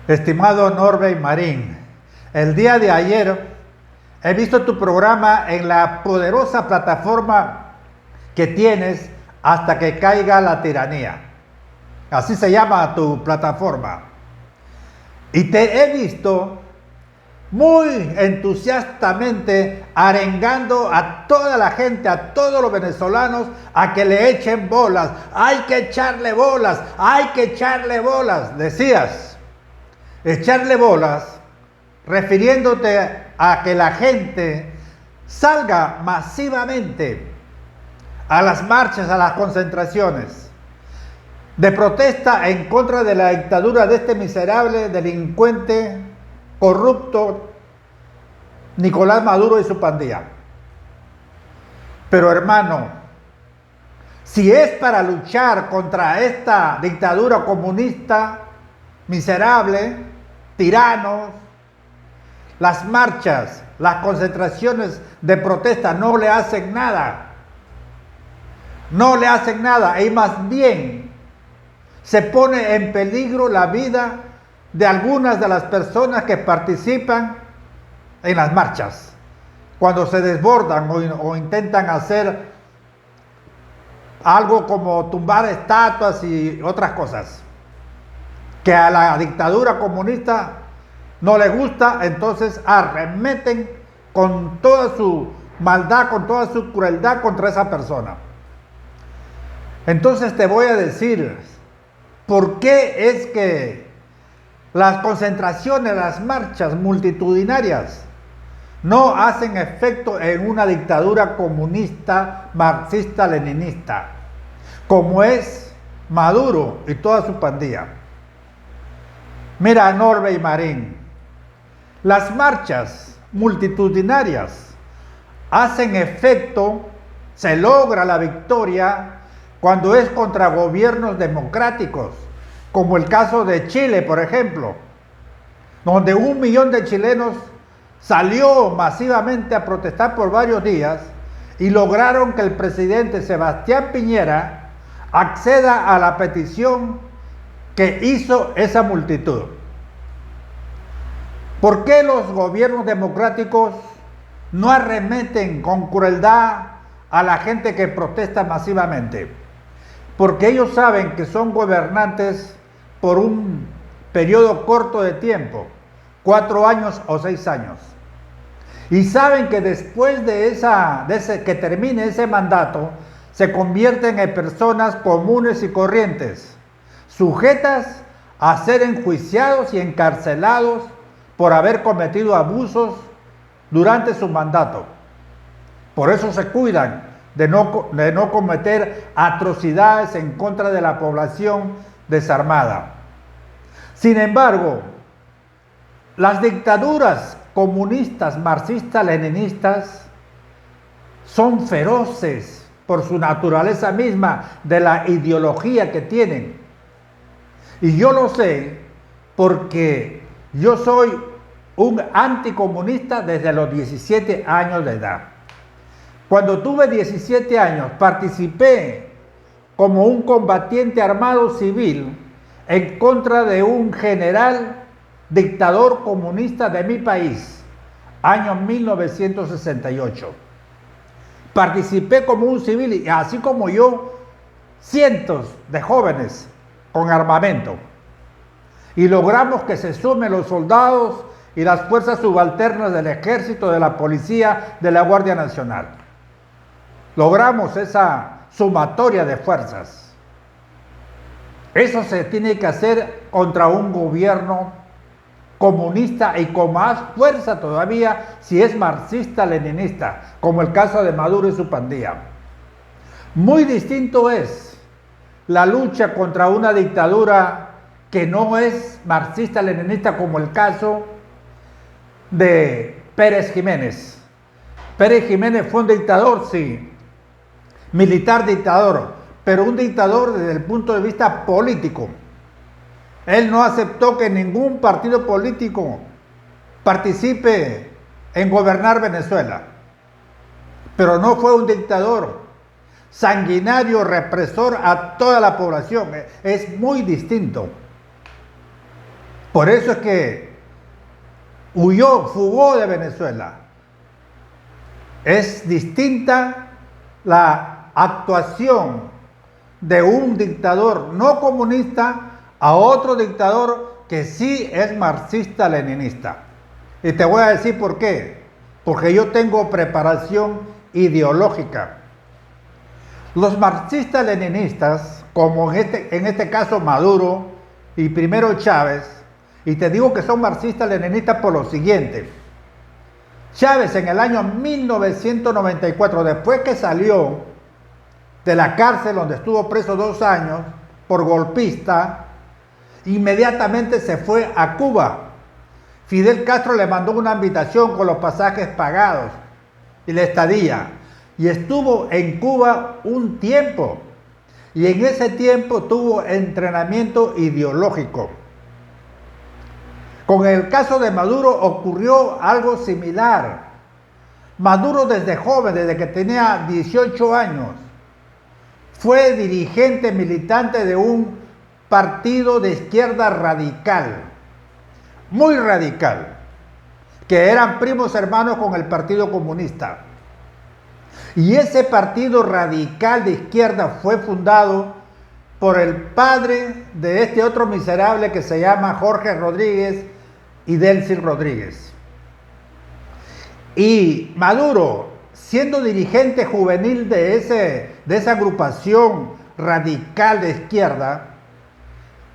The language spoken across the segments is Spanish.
Estimado Norbert Marín, el día de ayer he visto tu programa en la poderosa plataforma que tienes hasta que caiga la tiranía. Así se llama tu plataforma. Y te he visto muy entusiastamente arengando a toda la gente, a todos los venezolanos, a que le echen bolas. Hay que echarle bolas, hay que echarle bolas. Decías, echarle bolas, refiriéndote a que la gente salga masivamente a las marchas, a las concentraciones de protesta en contra de la dictadura de este miserable, delincuente, corrupto Nicolás Maduro y su pandilla. Pero hermano, si es para luchar contra esta dictadura comunista, miserable, tiranos, las marchas, las concentraciones de protesta no le hacen nada. No le hacen nada y más bien se pone en peligro la vida de algunas de las personas que participan en las marchas, cuando se desbordan o intentan hacer algo como tumbar estatuas y otras cosas que a la dictadura comunista no le gusta, entonces arremeten con toda su maldad, con toda su crueldad contra esa persona. Entonces te voy a decir por qué es que las concentraciones, las marchas multitudinarias no hacen efecto en una dictadura comunista, marxista, leninista, como es Maduro y toda su pandilla. Mira, Norbert Marín, las marchas multitudinarias hacen efecto, se logra la victoria cuando es contra gobiernos democráticos, como el caso de Chile, por ejemplo, donde 1 millón de chilenos salió masivamente a protestar por varios días y lograron que el presidente Sebastián Piñera acceda a la petición que hizo esa multitud. ¿Por qué los gobiernos democráticos no arremeten con crueldad a la gente que protesta masivamente? Porque ellos saben que son gobernantes por un periodo corto de tiempo, 4 años o 6 años. Y saben que después de que termine ese mandato, se convierten en personas comunes y corrientes, sujetas a ser enjuiciados y encarcelados por haber cometido abusos durante su mandato. Por eso se cuidan de no cometer atrocidades en contra de la población desarmada. Sin embargo, las dictaduras comunistas, marxistas, leninistas son feroces por su naturaleza misma de la ideología que tienen. Y yo lo sé porque yo soy un anticomunista desde los 17 años de edad. Cuando tuve 17 años, participé como un combatiente armado civil en contra de un general dictador comunista de mi país, año 1968. Participé como un civil y así como yo, cientos de jóvenes con armamento. Y logramos que se sumen los soldados y las fuerzas subalternas del ejército, de la policía, de la Guardia Nacional. Logramos esa sumatoria de fuerzas. Eso se tiene que hacer contra un gobierno comunista y con más fuerza todavía si es marxista-leninista, como el caso de Maduro y su pandilla. Muy distinto es la lucha contra una dictadura que no es marxista-leninista, como el caso de Pérez Jiménez. Pérez Jiménez fue un dictador, sí, militar dictador, pero un dictador desde el punto de vista político. Él no aceptó que ningún partido político participe en gobernar Venezuela. Pero no fue un dictador sanguinario, represor a toda la población. Es muy distinto. Por eso es que fugó de Venezuela. Es distinta la actuación de un dictador no comunista a otro dictador que sí es marxista-leninista. Y te voy a decir por qué. Porque yo tengo preparación ideológica. Los marxistas-leninistas, como en este caso Maduro y primero Chávez, y te digo que son marxistas-leninistas por lo siguiente. Chávez en el año 1994, después que salió de la cárcel donde estuvo preso 2 años por golpista, inmediatamente se fue a Cuba. Fidel Castro le mandó una invitación con los pasajes pagados y la estadía. Y estuvo en Cuba un tiempo. Y en ese tiempo tuvo entrenamiento ideológico. Con el caso de Maduro ocurrió algo similar. Maduro desde joven, desde que tenía 18 años, fue dirigente militante de un partido de izquierda radical, muy radical, que eran primos hermanos con el Partido Comunista. Y ese partido radical de izquierda fue fundado por el padre de este otro miserable que se llama Jorge Rodríguez y Delcy Rodríguez. Y Maduro, siendo dirigente juvenil de esa agrupación radical de izquierda,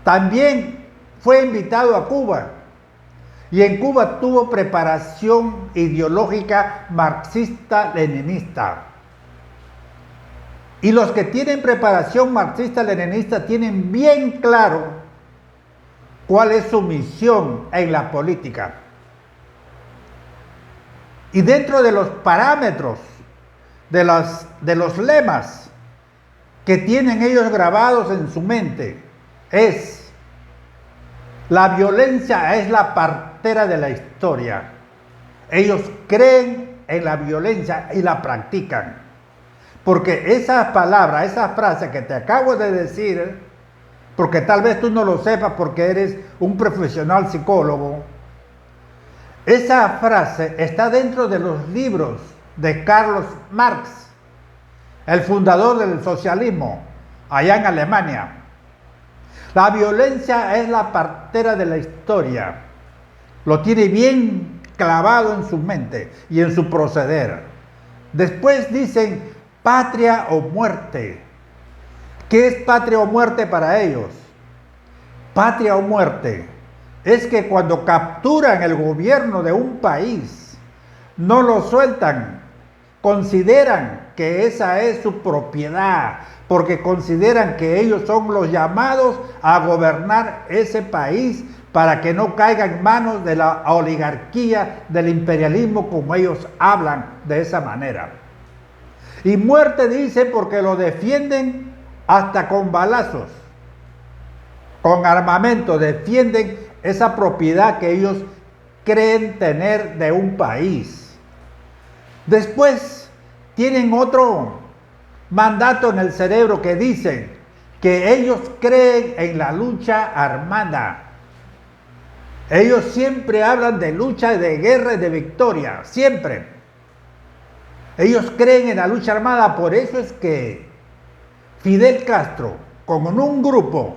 también fue invitado a Cuba. Y en Cuba tuvo preparación ideológica marxista-leninista. Y los que tienen preparación marxista-leninista tienen bien claro cuál es su misión en la política. Y dentro de los parámetros, de los lemas que tienen ellos grabados en su mente, es: la violencia es la partera de la historia. Ellos creen en la violencia y la practican. Porque esas palabras, esas frases que te acabo de decir, porque tal vez tú no lo sepas porque eres un profesional psicólogo, esa frase está dentro de los libros de Carlos Marx, el fundador del socialismo, allá en Alemania. La violencia es la partera de la historia. Lo tiene bien clavado en su mente y en su proceder. Después dicen patria o muerte. ¿Qué es patria o muerte para ellos? Patria o muerte es que cuando capturan el gobierno de un país, no lo sueltan, consideran que esa es su propiedad, porque consideran que ellos son los llamados a gobernar ese país para que no caiga en manos de la oligarquía, del imperialismo, como ellos hablan de esa manera. Y muerte dice porque lo defienden hasta con balazos, con armamento, defienden esa propiedad que ellos creen tener de un país. Después tienen otro mandato en el cerebro que dicen que ellos creen en la lucha armada. Ellos siempre hablan de lucha, de guerra y de victoria, siempre. Ellos creen en la lucha armada, por eso es que Fidel Castro, como en un grupo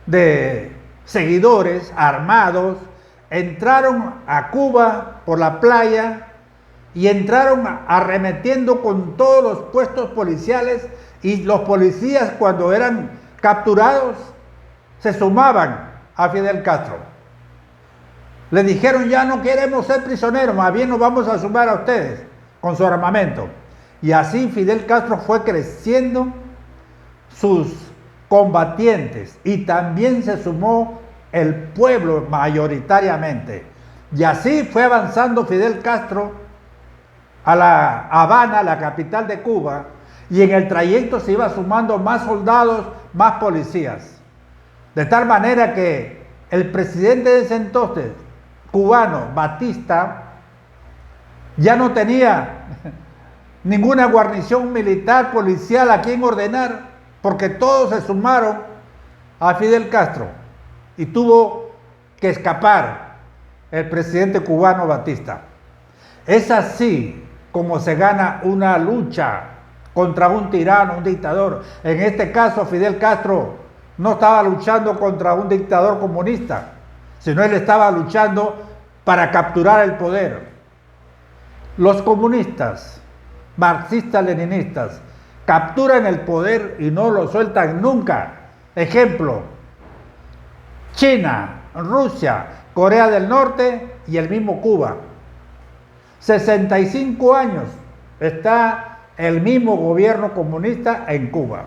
de seguidores armados, entraron a Cuba por la playa y entraron arremetiendo con todos los puestos policiales, y los policías, cuando eran capturados, se sumaban a Fidel Castro. Le dijeron: ya no queremos ser prisioneros, más bien nos vamos a sumar a ustedes con su armamento. Y así Fidel Castro fue creciendo sus combatientes, y también se sumó el pueblo mayoritariamente. Y así fue avanzando Fidel Castro a La Habana, la capital de Cuba, y en el trayecto se iba sumando más soldados, más policías. De tal manera que el presidente de ese entonces, cubano, Batista, ya no tenía ninguna guarnición militar, policial a quien ordenar, porque todos se sumaron a Fidel Castro y tuvo que escapar el presidente cubano Batista. Es así como se gana una lucha contra un tirano, un dictador. En este caso, Fidel Castro no estaba luchando contra un dictador comunista, sino él estaba luchando para capturar el poder. Los comunistas, marxistas-leninistas, capturan el poder y no lo sueltan nunca. Ejemplo, China, Rusia, Corea del Norte y el mismo Cuba. 65 años está el mismo gobierno comunista en Cuba.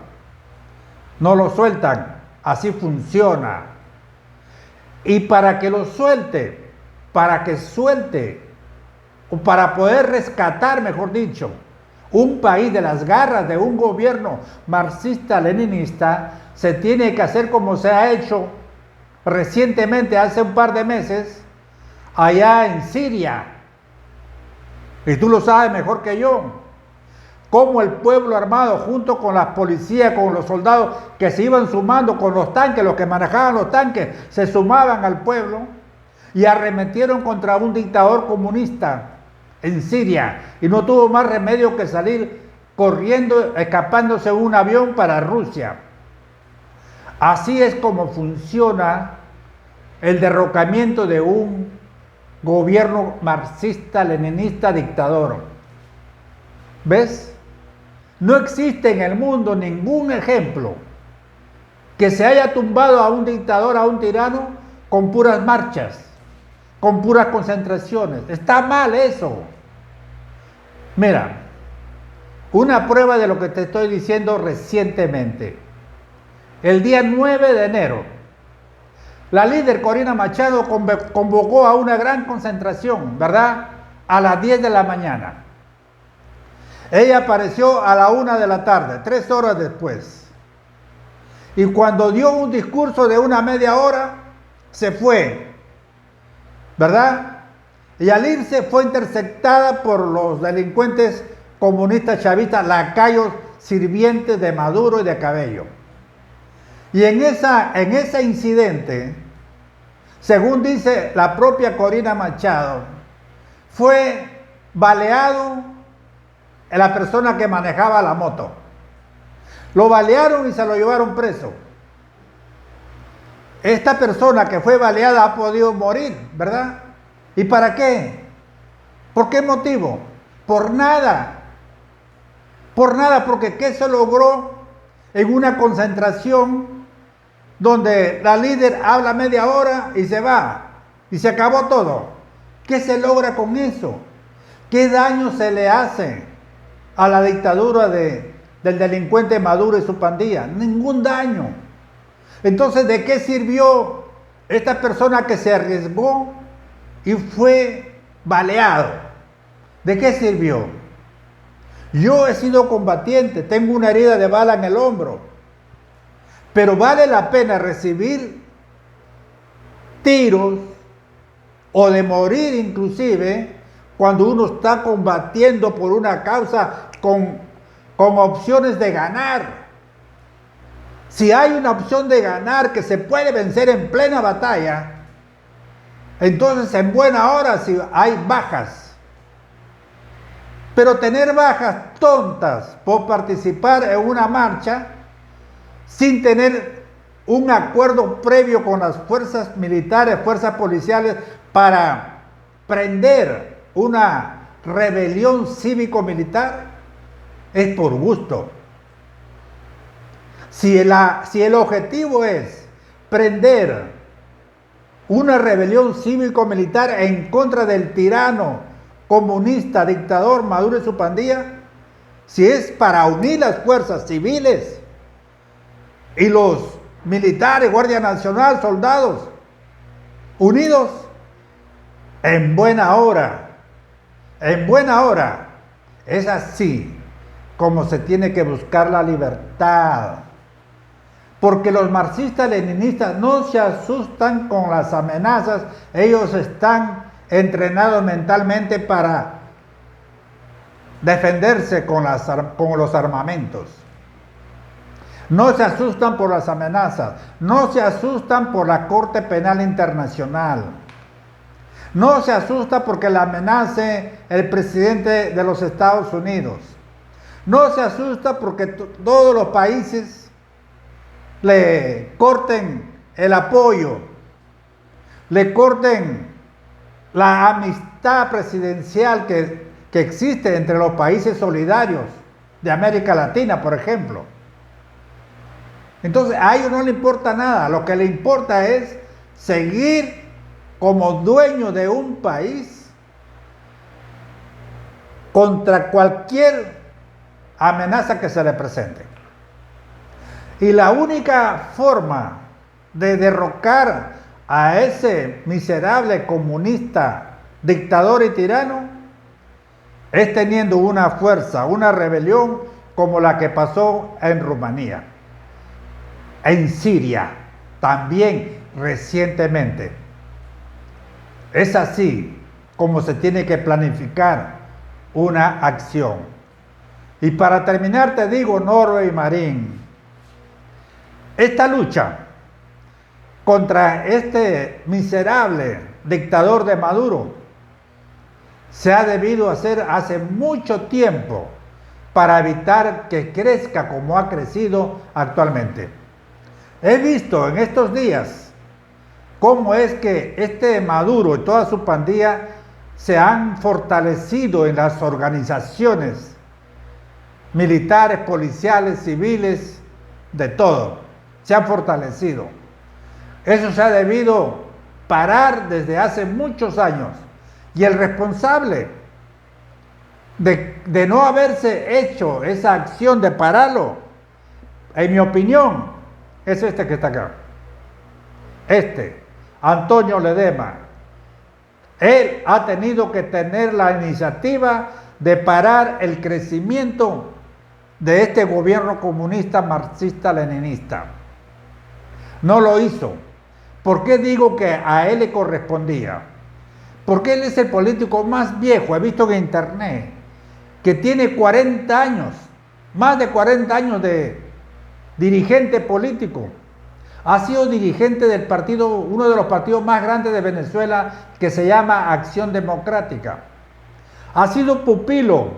No lo sueltan, así funciona. Y para que lo suelte, para que suelte, o para poder rescatar, mejor dicho, un país de las garras de un gobierno marxista-leninista, se tiene que hacer como se ha hecho recientemente, hace un par de meses, allá en Siria. Y tú lo sabes mejor que yo, cómo el pueblo armado junto con las policías, con los soldados que se iban sumando con los tanques, los que manejaban los tanques, se sumaban al pueblo y arremetieron contra un dictador comunista en Siria y no tuvo más remedio que salir corriendo, escapándose en un avión para Rusia. Así es como funciona el derrocamiento de un gobierno marxista-leninista dictador. ¿Ves? No existe en el mundo ningún ejemplo que se haya tumbado a un dictador, a un tirano, con puras marchas, con puras concentraciones. Está mal eso. Mira, una prueba de lo que te estoy diciendo recientemente. El día 9 de enero, la líder Corina Machado convocó a una gran concentración, ¿verdad? A las 10 de la mañana. Ella apareció a la 1 de la tarde, 3 horas después. Y cuando dio un discurso de una media hora, se fue, ¿verdad? Y al irse fue interceptada por los delincuentes comunistas chavistas, lacayos sirvientes de Maduro y de Cabello. Y en ese incidente, según dice la propia Corina Machado, fue baleado la persona que manejaba la moto. Lo balearon y se lo llevaron preso. Esta persona que fue baleada ha podido morir, ¿verdad? ¿Y para qué? ¿Por qué motivo? Por nada. Por nada, porque ¿qué se logró en una concentración donde la líder habla media hora y se va? Y se acabó todo. ¿Qué se logra con eso? ¿Qué daño se le hace a la dictadura del delincuente Maduro y su pandilla? Ningún daño. Entonces, ¿de qué sirvió esta persona que se arriesgó y fue baleado? ¿De qué sirvió? Yo he sido combatiente, tengo una herida de bala en el hombro, pero vale la pena recibir tiros o de morir inclusive cuando uno está combatiendo por una causa con opciones de ganar. Si hay una opción de ganar que se puede vencer en plena batalla, entonces en buena hora si hay bajas. Pero tener bajas tontas por participar en una marcha sin tener un acuerdo previo con las fuerzas militares, fuerzas policiales para prender una rebelión cívico-militar es por gusto. Si el objetivo es prender una rebelión cívico-militar en contra del tirano comunista, dictador Maduro y su pandilla, si es para unir las fuerzas civiles y los militares, Guardia Nacional, soldados, unidos, en buena hora, es así como se tiene que buscar la libertad. Porque los marxistas-leninistas no se asustan con las amenazas, ellos están entrenados mentalmente para defenderse con los armamentos. No se asustan por las amenazas, no se asustan por la Corte Penal Internacional, no se asusta porque le amenace el presidente de los Estados Unidos, no se asusta porque todos los países le corten el apoyo, le corten la amistad presidencial que existe entre los países solidarios de América Latina, por ejemplo. Entonces a ellos no le importa nada, lo que le importa es seguir como dueño de un país contra cualquier amenaza que se le presente. Y la única forma de derrocar a ese miserable comunista, dictador y tirano, es teniendo una fuerza, una rebelión como la que pasó en Rumanía, en Siria, también recientemente. Es así como se tiene que planificar una acción. Y para terminar te digo, Norbe y Marín, esta lucha contra este miserable dictador de Maduro se ha debido hacer hace mucho tiempo para evitar que crezca como ha crecido actualmente. He visto en estos días cómo es que este Maduro y toda su pandilla se han fortalecido en las organizaciones militares, policiales, civiles, de todo. Se han fortalecido. Eso se ha debido parar desde hace muchos años. Y el responsable de no haberse hecho esa acción de pararlo, en mi opinión, es este que está acá. Antonio Ledesma. Él ha tenido que tener la iniciativa de parar el crecimiento de este gobierno comunista marxista-leninista. No lo hizo. ¿Por qué digo que a él le correspondía? Porque él es el político más viejo, he visto en internet, que tiene 40 años, más de 40 años de dirigente político. Ha sido dirigente del partido, uno de los partidos más grandes de Venezuela, que se llama Acción Democrática. Ha sido pupilo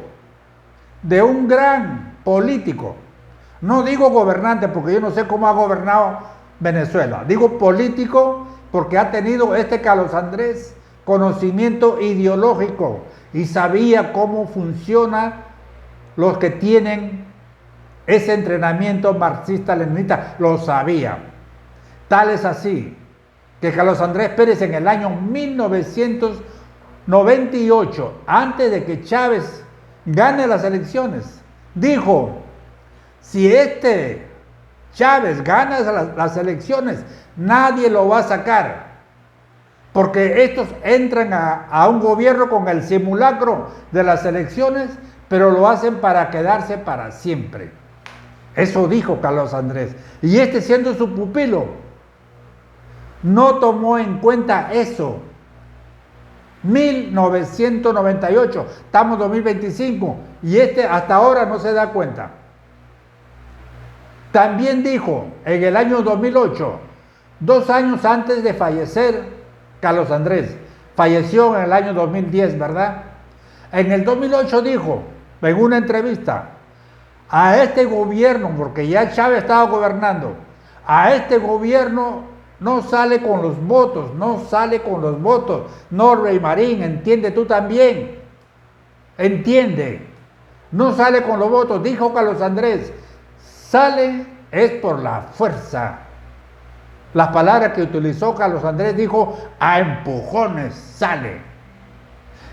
de un gran político. No digo gobernante, porque yo no sé cómo ha gobernado Venezuela. Digo político porque ha tenido Carlos Andrés conocimiento ideológico y sabía cómo funcionan los que tienen ese entrenamiento marxista-leninista. Lo sabía. Tal es así que Carlos Andrés Pérez en el año 1998, antes de que Chávez gane las elecciones, dijo: si Chávez gana las elecciones, nadie lo va a sacar, porque estos entran a un gobierno con el simulacro de las elecciones, pero lo hacen para quedarse para siempre. Eso dijo Carlos Andrés. Y siendo su pupilo, no tomó en cuenta eso. 1998, estamos en 2025, y hasta ahora no se da cuenta. También dijo en el año 2008, 2 años antes de fallecer Carlos Andrés, falleció en el año 2010, ¿verdad? En el 2008 dijo, en una entrevista, a este gobierno, porque ya Chávez estaba gobernando, a este gobierno no sale con los votos, Norbe y Marín, entiende tú también, entiende, no sale con los votos, dijo Carlos Andrés, sale es por la fuerza. Las palabras que utilizó Carlos Andrés, dijo, a empujones sale.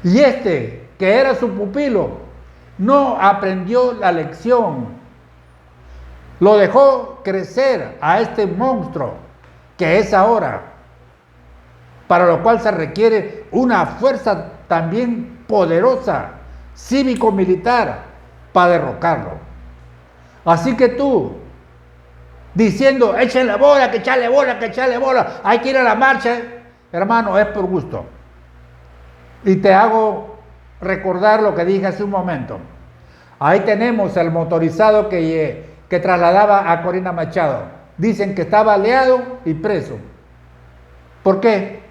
Y que era su pupilo, no aprendió la lección. Lo dejó crecer a este monstruo que es ahora, para lo cual se requiere una fuerza también poderosa, cívico-militar, para derrocarlo. Así que tú, diciendo, échenle bola, que echarle bola, hay que ir a la marcha, hermano, es por gusto. Y te hago recordar lo que dije hace un momento. Ahí tenemos el motorizado que que trasladaba a Corina Machado. Dicen que está baleado y preso. ¿Por qué?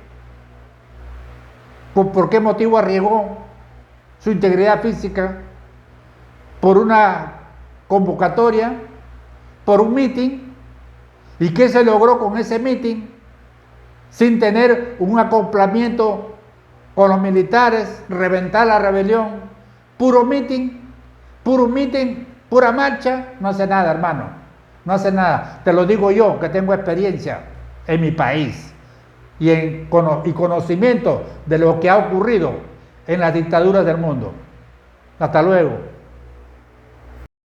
¿Por qué motivo arriesgó su integridad física? ¿Por una convocatoria? ¿Por un mitin? ¿Y qué se logró con ese mitin? Sin tener un acoplamiento con los militares, reventar la rebelión, puro mitin, pura marcha, no hace nada, hermano, no hace nada. Te lo digo yo, que tengo experiencia en mi país y conocimiento de lo que ha ocurrido en las dictaduras del mundo. Hasta luego.